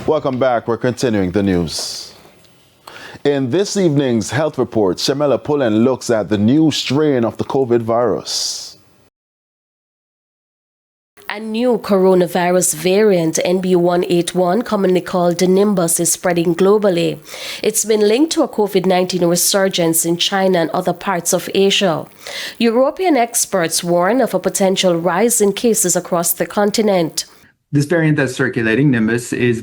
Welcome back. We're continuing the news. In this evening's health report, Shamela Pullen looks at the new strain of the COVID virus. A new coronavirus variant, NB.1.8.1, commonly called the Nimbus, is spreading globally. It's been linked to a COVID-19 resurgence in China and other parts of Asia. European experts warn of a potential rise in cases across the continent. This variant that's circulating, Nimbus, has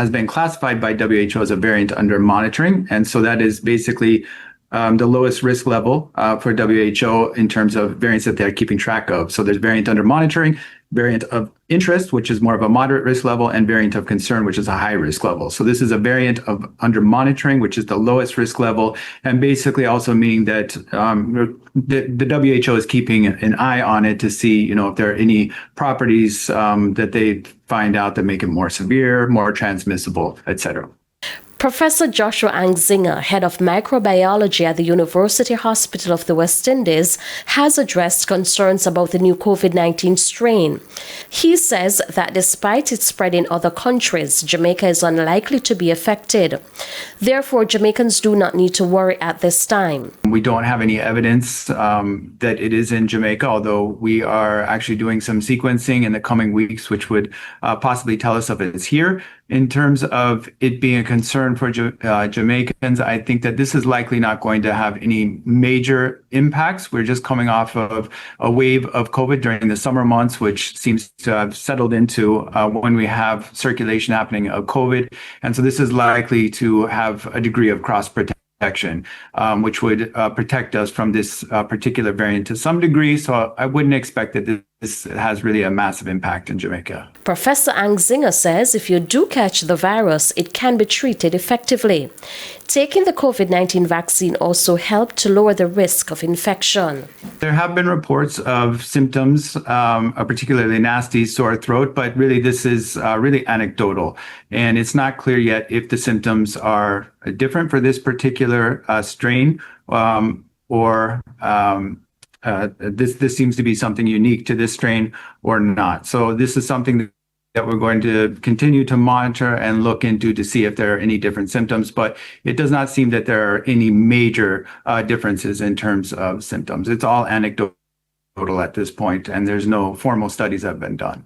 been classified by WHO as a variant under monitoring. And so that is basically the lowest risk level for WHO in terms of variants that they're keeping track of. So there's variant under monitoring, variant of interest, which is more of a moderate risk level, and variant of concern, which is a high risk level. So this is a variant of under monitoring, which is the lowest risk level, and basically also meaning that the WHO is keeping an eye on it to see, if there are any properties that they find out that make it more severe, more transmissible, etc. Professor Joshua Angzinger, head of microbiology at the University Hospital of the West Indies, has addressed concerns about the new COVID-19 strain. He says that despite its spread in other countries, Jamaica is unlikely to be affected. Therefore, Jamaicans do not need to worry at this time. We don't have any evidence that it is in Jamaica, although we are actually doing some sequencing in the coming weeks, which would possibly tell us if it's here. In terms of it being a concern for Jamaicans, I think that this is likely not going to have any major impacts. We're just coming off of a wave of COVID during the summer months, which seems to have settled into when we have circulation happening of COVID. And so this is likely to have a degree of cross protection, which would protect us from this particular variant to some degree. So I wouldn't expect that this has really a massive impact in Jamaica. Professor Angzinger says if you do catch the virus, it can be treated effectively. Taking the COVID-19 vaccine also helped to lower the risk of infection. There have been reports of symptoms, a particularly nasty sore throat, but really this is really anecdotal. And it's not clear yet if the symptoms are different for this particular strain or this seems to be something unique to this strain or not. So this is something that we're going to continue to monitor and look into to see if there are any different symptoms, but it does not seem that there are any major differences in terms of symptoms. It's all anecdotal at this point, and there's no formal studies that have been done.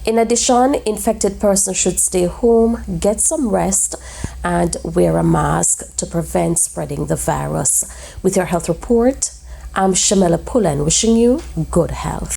In addition, infected persons should stay home, get some rest, and wear a mask to prevent spreading the virus. With your health report, I'm Shamela Pullen, wishing you good health.